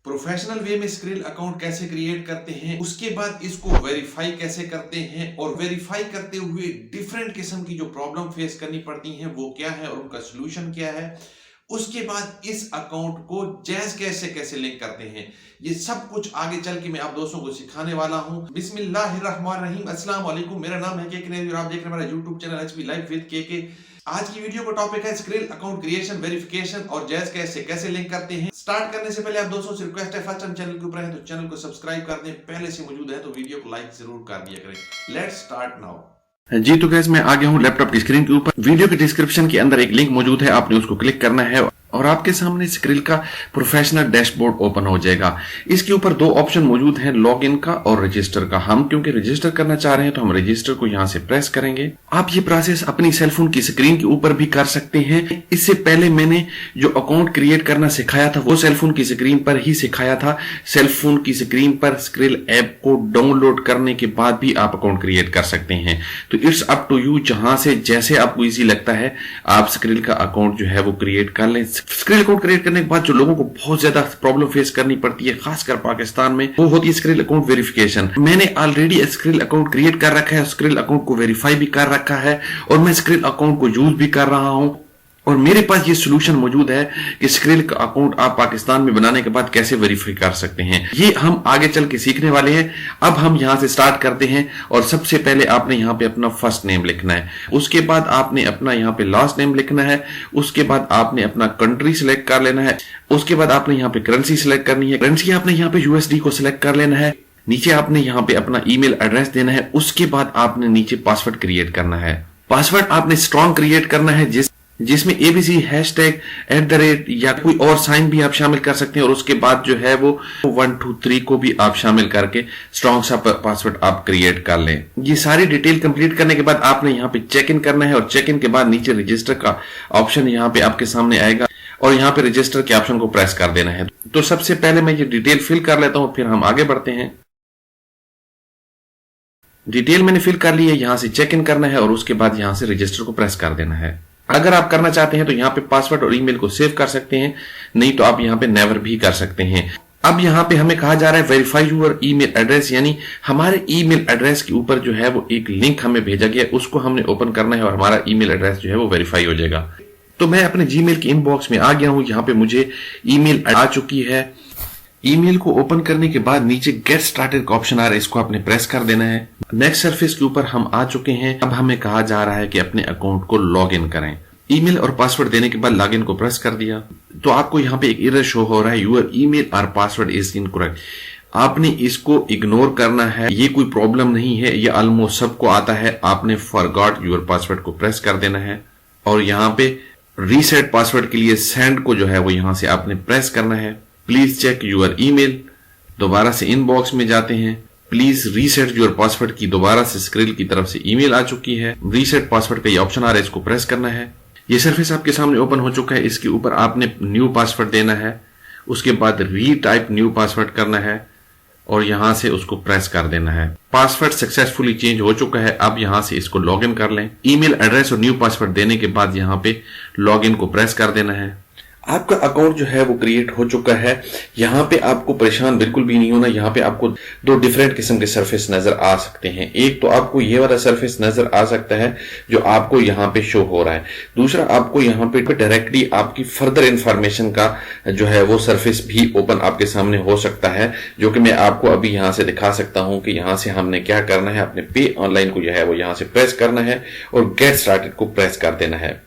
Professional way में skill account कैसे create करते हैं, उसके बाद इसको वेरीफाई कैसे करते हैं और वेरीफाई करते हुए डिफरेंट किस्म की जो प्रॉब्लम फेस करनी पड़ती हैं वो क्या है और उनका सोल्यूशन क्या है। उसके बाद इस अकाउंट को जैज कैसे लिंक करते हैं, ये सब कुछ आगे चल के मैं आप दोस्तों को सिखाने वाला हूं। बिस्मिल्लाहिर्रहमानिर्रहीम, अस्सलाम वालेकुम। मेरा नाम है के और आप देख रहे हैं मेरा YouTube channel HP life with के। आज की वीडियो का टॉपिक है स्क्रिल अकाउंट क्रिएशन, वेरिफिकेशन और जैज कैसे लिंक करते हैं। स्टार्ट करने से पहले आप दोस्तों से रिक्वेस्ट है, फर्स्ट टाइम चैनल के ऊपर है तो चैनल को सब्सक्राइब कर दें, पहले से मौजूद है तो वीडियो को लाइक जरूर कर दिया करें। Let's start now. जी तो गैस मैं आ गया हूँ लैपटॉप की स्क्रीन के ऊपर। वीडियो के डिस्क्रिप्शन के अंदर एक लिंक मौजूद है, आपने उसको क्लिक करना है और आपके सामने स्क्रिल का प्रोफेशनल डैशबोर्ड ओपन हो जाएगा। इसके ऊपर दो ऑप्शन मौजूद हैं, लॉगिन का और रजिस्टर का। हम क्योंकि रजिस्टर करना चाह रहे हैं तो हम रजिस्टर को यहाँ से प्रेस करेंगे। आप ये प्रोसेस अपनी सेलफोन की स्क्रीन के ऊपर भी कर सकते हैं। इससे पहले मैंने जो अकाउंट क्रिएट करना सिखाया था वो सेलफोन की स्क्रीन पर ही सिखाया था। सेलफोन की स्क्रीन पर स्क्रिल ऐप को डाउनलोड करने के बाद भी आप अकाउंट क्रिएट कर सकते हैं। तो इट्स अप टू यू, जहां से जैसे आपको इजी लगता है आप स्क्रिल का अकाउंट जो है वो क्रिएट कर लें। स्क्रिल अकाउंट क्रिएट करने के बाद जो लोगों को बहुत ज्यादा प्रॉब्लम फेस करनी पड़ती है खासकर पाकिस्तान में, वो होती है स्क्रिल अकाउंट वेरिफिकेशन। मैंने ऑलरेडी स्क्रिल अकाउंट क्रिएट कर रखा है, स्क्रिल अकाउंट को वेरीफाई भी कर रखा है और मैं स्क्रिल अकाउंट को यूज भी कर रहा हूं और मेरे पास ये सोल्यूशन मौजूद है कि स्क्रिल का अकाउंट आप पाकिस्तान में बनाने के बाद कैसे वेरीफाई कर सकते हैं। ये हम आगे चल के सीखने वाले हैं। अब हम यहां से स्टार्ट करते हैं और सबसे पहले आपने यहां पे अपना फर्स्ट नेम लिखना है, उसके बाद आपने अपना यहां पे लास्ट नेम लिखना है, उसके बाद आपने अपना कंट्री सिलेक्ट कर लेना है, उसके बाद आपने यहां पे करेंसी सिलेक्ट करनी है। करेंसी आपने यहां पे यूएसडी को सिलेक्ट कर लेना है। नीचे आपने यहां पे अपना ईमेल एड्रेस देना है। उसके बाद आपने नीचे पासवर्ड क्रिएट करना है। पासवर्ड आपने स्ट्रॉन्ग क्रिएट करना है जिसमें एबीसी #@ या कोई और साइन भी आप शामिल कर सकते हैं और उसके बाद जो है वो 1 2 3 को भी आप शामिल करके स्ट्रॉन्ग सा पासवर्ड आप क्रिएट कर लें। ये सारी डिटेल कंप्लीट करने के बाद आपने यहाँ पे चेक इन करना है और चेक इन के बाद नीचे रजिस्टर का ऑप्शन यहाँ पे आपके सामने आएगा और यहाँ पे रजिस्टर के ऑप्शन को प्रेस कर देना है। तो सबसे पहले मैं ये डिटेल फिल कर लेता हूँ, फिर हम आगे बढ़ते हैं। डिटेल मैंने फिल कर ली है, यहाँ से चेक इन करना है और उसके बाद यहाँ से रजिस्टर को प्रेस कर देना है। अगर आप करना चाहते हैं तो यहाँ पे पासवर्ड और ईमेल को सेव कर सकते हैं, नहीं तो आप यहाँ पे नेवर भी कर सकते हैं। अब यहाँ पे हमें कहा जा रहा है वेरीफाई यूर ईमेल एड्रेस, यानी हमारे ईमेल एड्रेस के ऊपर जो है वो एक लिंक हमें भेजा गया, उसको हमने ओपन करना है और हमारा ईमेल एड्रेस जो है वो वेरीफाई हो जाएगा। तो मैं अपने जीमेल के इनबॉक्स में आ गया हूँ। यहाँ पे मुझे ईमेल आ चुकी है। ईमेल को ओपन करने के बाद नीचे गेट स्टार्टेड का ऑप्शन आ रहा है, इसको आपने प्रेस कर देना है। नेक्स्ट सरफेस के ऊपर हम आ चुके हैं। अब हमें कहा जा रहा है कि अपने अकाउंट को लॉग इन करें। ईमेल और पासवर्ड देने के बाद लॉग इन को प्रेस कर दिया तो आपको यहाँ पे एक एरर शो हो रहा है, यूर ईमेल और पासवर्ड इज इनकरेक्ट। आपने इसको इग्नोर करना है, ये कोई प्रॉब्लम नहीं है, ये ऑलमोस्ट सबको आता है। आपने फॉरगॉट यूर पासवर्ड को प्रेस कर देना है और यहाँ पे रीसेट पासवर्ड के लिए सेंड को जो है वो यहाँ से आपने प्रेस करना है। प्लीज चेक यूर ईमेल, दोबारा से इनबॉक्स में जाते हैं। प्लीज रीसेट योर पासवर्ड की दोबारा से स्क्रिल की तरफ से ईमेल आ चुकी है। रीसेट पासवर्ड का ये ऑप्शन आ रहा है, इसको प्रेस करना है। ये सरफेस आपके सामने ओपन हो चुका है। इसके ऊपर आपने न्यू पासवर्ड देना है, उसके बाद रीटाइप न्यू पासवर्ड करना है और यहां से उसको प्रेस कर देना है। पासवर्ड सक्सेसफुली चेंज हो चुका है। अब यहां से इसको लॉग इन कर लें। ईमेल एड्रेस और न्यू पासवर्ड देने के बाद यहां पे लॉग इन को प्रेस कर देना है। आपका अकाउंट जो है वो क्रिएट हो चुका है। यहाँ पे आपको परेशान बिल्कुल भी नहीं होना। यहाँ पे आपको दो डिफरेंट किस्म के सरफेस नजर आ सकते हैं। एक तो आपको ये वाला सरफेस नजर आ सकता है जो आपको यहाँ पे शो हो रहा है। दूसरा आपको यहाँ पे डायरेक्टली आपकी फर्दर इंफॉर्मेशन का जो है वो सरफेस भी ओपन आपके सामने हो सकता है, जो कि मैं आपको अभी यहाँ से दिखा सकता हूँ कि यहाँ से हमने क्या करना है। अपने पे ऑनलाइन को जो है वो यहाँ से प्रेस करना है और गेट स्टार्टेड को प्रेस कर देना है।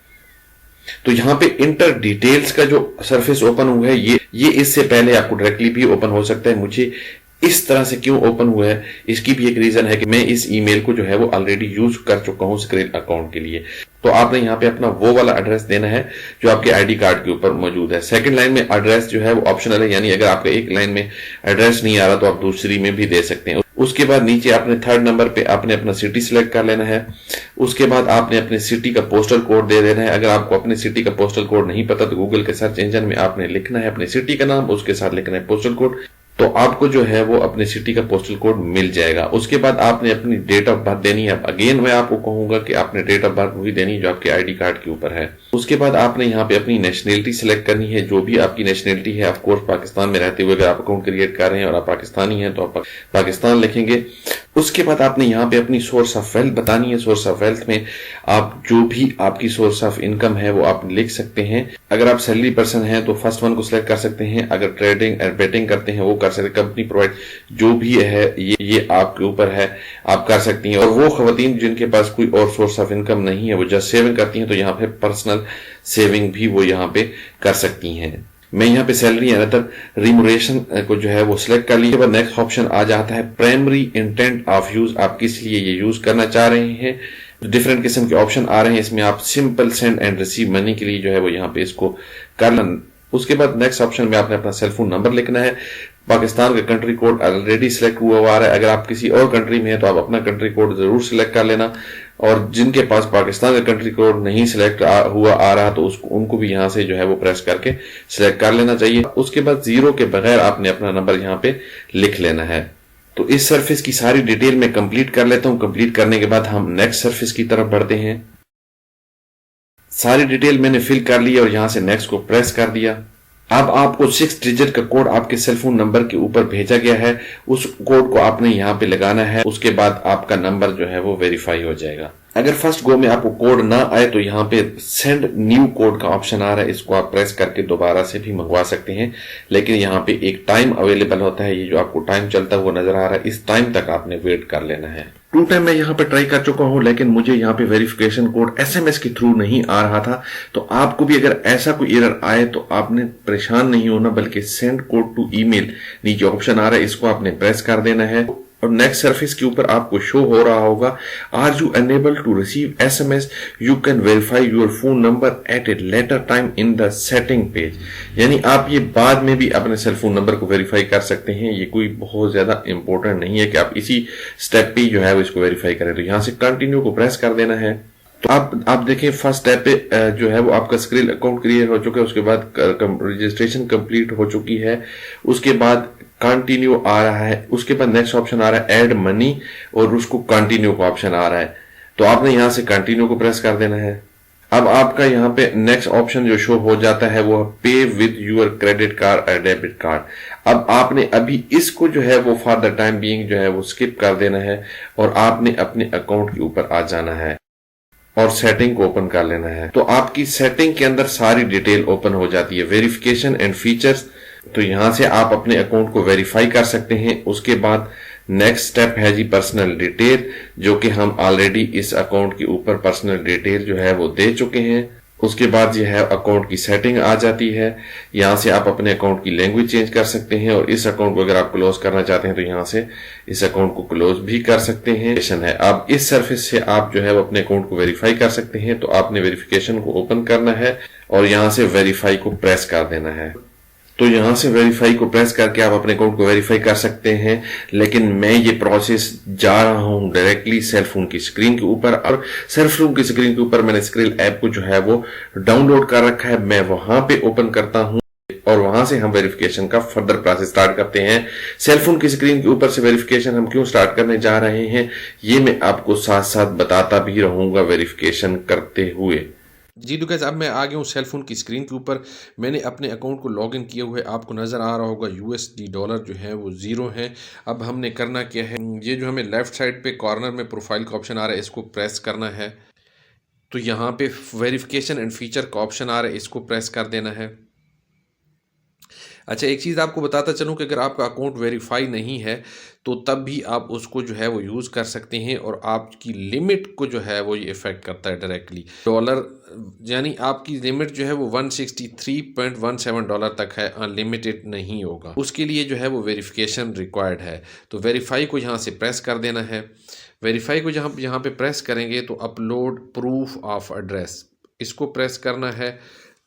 तो यहाँ पे इंटर डिटेल्स का जो सरफेस ओपन हुआ है ये इससे पहले आपको डायरेक्टली भी ओपन हो सकता है। मुझे इस तरह से क्यों ओपन हुआ है, इसकी भी एक रीजन है कि मैं इस ईमेल को जो है वो ऑलरेडी यूज कर चुका हूं स्क्रिल अकाउंट के लिए। तो आपने यहाँ पे अपना वो वाला एड्रेस देना है जो आपके आईडी कार्ड के ऊपर मौजूद है। सेकंड लाइन में एड्रेस जो है वो ऑप्शनल है, यानी अगर आपका एक लाइन में एड्रेस नहीं आ रहा तो आप दूसरी में भी दे सकते हैं। उसके बाद नीचे आपने थर्ड नंबर पे आपने अपना सिटी सिलेक्ट कर लेना है। उसके बाद आपने अपने सिटी का पोस्टल कोड दे देना है। अगर आपको अपने सिटी का पोस्टल कोड नहीं पता तो गूगल के सर्च इंजन में आपने लिखना है अपने सिटी का नाम, उसके साथ लिखना है पोस्टल कोड। तो आपको जो है वो अपने सिटी का पोस्टल कोड मिल जाएगा। उसके बाद आपने अपनी डेट ऑफ बर्थ देनी है। अगेन मैं आपको कहूंगा कि आपने डेट ऑफ बर्थ वही देनी है जो आपके आईडी कार्ड के ऊपर है। उसके बाद आपने यहाँ पे अपनी नेशनलिटी सिलेक्ट करनी है, जो भी आपकी नेशनलिटी है। ऑफ कोर्स पाकिस्तान में रहते हुए अगर आप अकाउंट क्रिएट कर रहे हैं और आप पाकिस्तानी हैं तो आप पाकिस्तान लिखेंगे। उसके बाद आपने यहाँ पे अपनी सोर्स ऑफ वेल्थ बतानी है। सोर्स ऑफ वेल्थ में आप जो भी आपकी सोर्स ऑफ इनकम है वो आप लिख सकते हैं। अगर आप सैलरी पर्सन हैं तो फर्स्ट वन को सिलेक्ट कर सकते हैं। अगर ट्रेडिंग और बेटिंग करते हैं वो कर सकते हैं। कंपनी प्रोवाइड जो भी है ये आपके ऊपर है, आप कर सकती हैं। और वो खवातीन जिनके पास कोई और सोर्स ऑफ इनकम नहीं है, वो जस्ट सेविंग करती हैं, तो यहाँ पे पर्सनल सेविंग भी वो यहाँ पे कर सकती हैं। मैं यहाँ पे सैलरी अदर रिमोरेशन को जो है वो सिलेक्ट कर लीजिए। नेक्स्ट ऑप्शन आ जाता है प्राइमरी इंटेंट ऑफ यूज, आप किस लिए ये यूज करना चाह रहे हैं। डिफरेंट किस्म के ऑप्शन आ रहे हैं इसमें। आप simple send and receive money के लिए जो है वो यहाँ पे इसको कर लें। उसके बाद नेक्स्ट ऑप्शन में आपने अपना सेल फोन नंबर लिखना है। पाकिस्तान का कंट्री कोड ऑलरेडी सिलेक्ट हुआ आ रहा है। अगर आप किसी और कंट्री में है तो आप अपना कंट्री कोड जरूर सिलेक्ट कर लेना। और जिनके पास पाकिस्तान का कंट्री कोड नहीं सिलेक्ट हुआ आ रहा तो उनको भी यहाँ से जो है वो प्रेस करके सिलेक्ट कर लेना चाहिए। उसके बाद जीरो के बगैर आपने अपना नंबर यहाँ पे लिख लेना है। तो इस सर्फिस की सारी डिटेल में कंप्लीट कर लेता हूं। कंप्लीट करने के बाद हम नेक्स्ट सर्फिस की तरफ बढ़ते हैं। सारी डिटेल मैंने फिल कर ली और यहां से नेक्स्ट को प्रेस कर दिया। अब आपको 6 डिजिट का कोड आपके सेल फोन नंबर के ऊपर भेजा गया है, उस कोड को आपने यहाँ पे लगाना है। उसके बाद आपका नंबर जो है वो वेरीफाई हो जाएगा। अगर फर्स्ट गो में आपको कोड ना आए तो यहाँ पे सेंड न्यू कोड का ऑप्शन आ रहा है, इसको आप प्रेस करके दोबारा से भी मंगवा सकते हैं। लेकिन यहाँ पे एक टाइम अवेलेबल होता है, ये जो आपको टाइम चलता हुआ नजर आ रहा है, इस टाइम तक आपने वेट कर लेना है। 2 टाइम मैं यहाँ पे ट्राई कर चुका हूँ, लेकिन मुझे यहाँ पे वेरिफिकेशन कोड SMS के थ्रू नहीं आ रहा था। तो आपको भी अगर ऐसा कोई एरर आए तो आपने परेशान नहीं होना, बल्कि सेंड कोड टू ईमेल नीचे ऑप्शन आ रहा है, इसको आपने प्रेस कर देना है। और नेक्स्ट सर्फिस के ऊपर आपको शो हो रहा होगा, are you unable to receive SMS, you can verify your phone number at a later time in the setting page. यानी आप ये बाद में भी अपने सेल फोन नंबर को वेरीफाई कर सकते हैं। ये कोई बहुत ज्यादा इंपॉर्टेंट नहीं है कि आप इसी स्टेप पे जो है वो इसको वेरीफाई करें। तो यहां से कंटिन्यू को प्रेस कर देना है। तो आप देखें फर्स्ट स्टेप पे जो है वो आपका स्क्रिल अकाउंट क्रिएट हो चुका है। उसके बाद रजिस्ट्रेशन कंप्लीट हो चुकी है। उसके बाद कंटिन्यू आ रहा है। उसके बाद नेक्स्ट ऑप्शन आ रहा है ऐड मनी, और उसको कंटिन्यू का ऑप्शन आ रहा है। तो आपने यहां से कंटिन्यू को प्रेस कर देना है। अब आपका यहाँ पे नेक्स्ट ऑप्शन जो शो हो जाता है वो पे विद यूर क्रेडिट कार्ड और डेबिट कार्ड। अब आपने अभी इसको जो है वो फॉर द टाइम बीइंग जो है वो स्किप कर देना है और आपने अपने अकाउंट के ऊपर आ जाना है और सेटिंग को ओपन कर लेना है। तो आपकी सेटिंग के अंदर सारी डिटेल ओपन हो जाती है। वेरिफिकेशन एंड फीचर्स, तो यहां से आप अपने अकाउंट को वेरीफाई कर सकते हैं। उसके बाद नेक्स्ट स्टेप है जी पर्सनल डिटेल, जो कि हम ऑलरेडी इस अकाउंट के ऊपर पर्सनल डिटेल जो है वो दे चुके हैं। उसके बाद ये है अकाउंट की सेटिंग आ जाती है। यहां से आप अपने अकाउंट की लैंग्वेज चेंज कर सकते हैं, और इस अकाउंट को अगर आप क्लोज करना चाहते हैं तो यहां से इस अकाउंट को क्लोज भी कर सकते हैं। है अब इस सर्फिस से आप जो है वो अपने अकाउंट को वेरीफाई कर सकते हैं। तो आपने वेरिफिकेशन को ओपन करना है और यहां से वेरीफाई को प्रेस कर देना है। तो यहां से वेरीफाई को प्रेस करके आप अपने अकाउंट को वेरीफाई कर सकते हैं। लेकिन मैं ये प्रोसेस जा रहा हूं डायरेक्टली सेल फोन की स्क्रीन के ऊपर, और सेल फोन की स्क्रीन के ऊपर मैंने स्क्रिल ऐप को जो है वो डाउनलोड कर रखा है। मैं वहां पे ओपन करता हूं और वहां से हम वेरिफिकेशन का फर्दर प्रोसेस स्टार्ट करते हैं। सेल फोन की स्क्रीन के ऊपर से वेरिफिकेशन हम क्यों स्टार्ट करने जा रहे हैं ये मैं आपको साथ साथ बताता भी रहूंगा वेरिफिकेशन करते हुए। जी तो गाइस, अब मैं आ गया हूँ सेल फोन की स्क्रीन के ऊपर। मैंने अपने अकाउंट को लॉगिन किया हुआ है। आपको नज़र आ रहा होगा USD डॉलर जो है वो 0 है। अब हमने करना क्या है, ये जो हमें लेफ्ट साइड पे कॉर्नर में प्रोफाइल का ऑप्शन आ रहा है, इसको प्रेस करना है। तो यहाँ पे वेरिफिकेशन एंड फीचर का ऑप्शन आ रहा है, इसको प्रेस कर देना है। अच्छा, एक चीज़ आपको बताता चलूँ कि अगर आपका अकाउंट वेरीफाई नहीं है तो तब भी आप उसको जो है वो यूज़ कर सकते हैं, और आपकी लिमिट को जो है वो ये इफ़ेक्ट करता है डायरेक्टली। डॉलर यानी आपकी लिमिट जो है वो 163.17 डॉलर तक है, अनलिमिटेड नहीं होगा। उसके लिए जो है वो वेरिफिकेशन रिक्वायर्ड है। तो वेरीफाई को यहाँ से प्रेस कर देना है। वेरीफाई को यहाँ पे प्रेस करेंगे तो अपलोड प्रूफ ऑफ एड्रेस, इसको प्रेस करना है।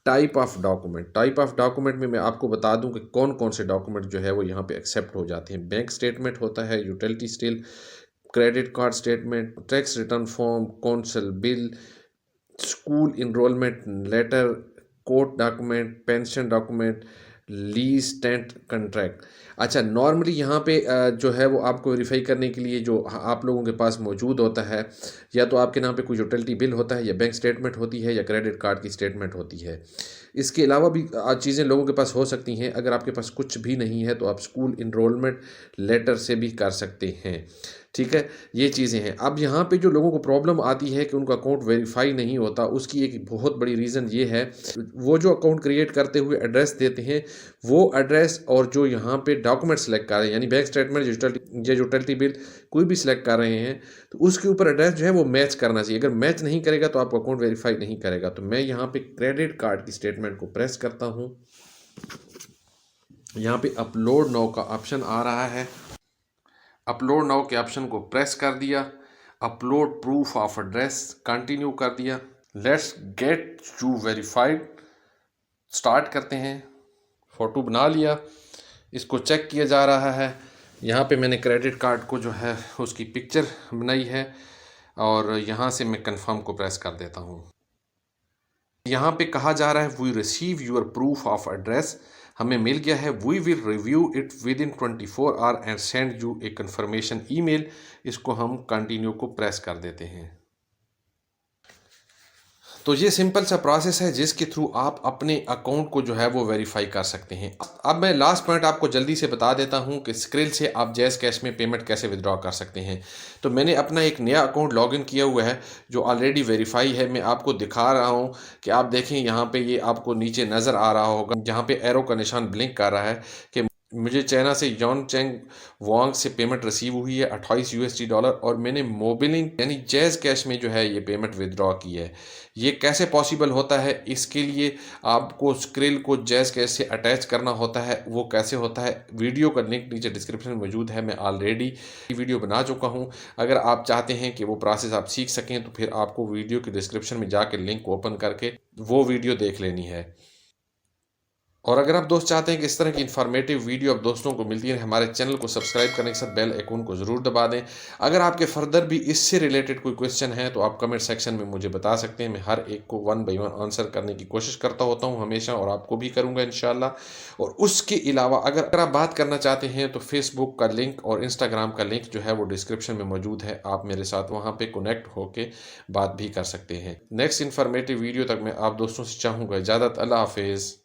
टाइप ऑफ डॉक्यूमेंट में मैं आपको बता दूं कि कौन कौन से डॉक्यूमेंट जो है वो यहाँ पे एक्सेप्ट हो जाते हैं। बैंक स्टेटमेंट होता है, utility still, credit card statement, tax return form, council bill, school enrollment letter, court document, pension document, lease tent contract. अच्छा, नॉर्मली यहाँ पे जो है वो आपको वेरीफाई करने के लिए जो आप लोगों के पास मौजूद होता है, या तो आपके नाम पे कोई यूटिलिटी बिल होता है, या बैंक स्टेटमेंट होती है, या क्रेडिट कार्ड की स्टेटमेंट होती है। इसके अलावा भी चीज़ें लोगों के पास हो सकती हैं। अगर आपके पास कुछ भी नहीं है तो आप स्कूल इनरोलमेंट लेटर से भी कर सकते हैं। ठीक है, ये चीज़ें हैं। अब यहाँ पे जो लोगों को प्रॉब्लम आती है कि उनका अकाउंट वेरीफाई नहीं होता, उसकी एक बहुत बड़ी रीज़न ये है, वो जो अकाउंट क्रिएट करते हुए एड्रेस देते हैं, वो एड्रेस और जो यहाँ पे डॉक्यूमेंट सेलेक्ट कर रहे हैं, यानी बैंक स्टेटमेंट, यूटिलिटी बिल कोई भी सिलेक्ट कर रहे हैं, तो उसके ऊपर एड्रेस जो है वो मैच करना चाहिए। अगर मैच नहीं करेगा तो आपका अकाउंट वेरीफाई नहीं करेगा। तो मैं यहाँ पे क्रेडिट कार्ड की स्टेटमेंट को प्रेस करता हूँ। यहाँ पे अपलोड नाउ का ऑप्शन आ रहा है। अपलोड नाउ के ऑप्शन को प्रेस कर दिया। Upload proof of address continue कर दिया। Let's get you verified start करते हैं। फ़ोटो बना लिया, इसको चेक किया जा रहा है। यहाँ पे मैंने क्रेडिट कार्ड को जो है उसकी पिक्चर बनाई है, और यहाँ से मैं कंफर्म को प्रेस कर देता हूँ। यहाँ पे कहा जा रहा है we receive your proof of address, हमें मिल गया है। We will review it with in 24 hour and send you a confirmation email. इसको हम कंटिन्यू को प्रेस कर देते हैं। तो ये सिंपल सा प्रोसेस है जिसके थ्रू आप अपने अकाउंट को जो है वो वेरीफाई कर सकते हैं। अब मैं लास्ट पॉइंट आपको जल्दी से बता देता हूं कि स्क्रिल से आप जैज़ कैश में पेमेंट कैसे विड्रॉ कर सकते हैं। तो मैंने अपना एक नया अकाउंट लॉगिन किया हुआ है जो ऑलरेडी वेरीफाई है। मैं आपको दिखा रहा हूं कि आप देखें, यहाँ पे ये आपको नीचे नज़र आ रहा होगा, जहाँ पे एरो का निशान ब्लिंक कर रहा है कि मुझे चाइना से यॉन चेंग वांग से पेमेंट रिसीव हुई है $28, और मैंने मोबिलिंग यानी जैज़ कैश में जो है ये पेमेंट विदड्रॉ की है। ये कैसे पॉसिबल होता है, इसके लिए आपको स्क्रिल को जैज़ कैश से अटैच करना होता है। वो कैसे होता है, वीडियो का लिंक नीचे डिस्क्रिप्शन में मौजूद है। मैं ऑलरेडी वीडियो बना चुका हूँ। अगर आप चाहते हैं कि वो प्रोसेस आप सीख सकें तो फिर आपको वीडियो के डिस्क्रिप्शन में जाकर लिंक ओपन करके वो वीडियो देख लेनी है। और अगर आप दोस्त चाहते हैं कि इस तरह की इन्फॉर्मेटिव वीडियो आप दोस्तों को मिलती है, हमारे चैनल को सब्सक्राइब करने के साथ बेल आइकन को ज़रूर दबा दें। अगर आपके फर्दर भी इससे रिलेटेड कोई क्वेश्चन है तो आप कमेंट सेक्शन में मुझे बता सकते हैं। मैं हर एक को 1 बाय 1 आंसर करने की कोशिश करता होता हूं हमेशा, और आपको भी करूंगा इंशाल्लाह। और उसके अलावा अगर आप बात करना चाहते हैं तो फेसबुक का लिंक और इंस्टाग्राम का लिंक जो है वो डिस्क्रिप्शन में मौजूद है। आप मेरे साथ वहाँ पर कनेक्ट होकर बात भी कर सकते हैं। नेक्स्ट इन्फॉर्मेटिव वीडियो तक मैं आप दोस्तों से चाहूँगा इजाज़त। अल्लाह हाफिज़।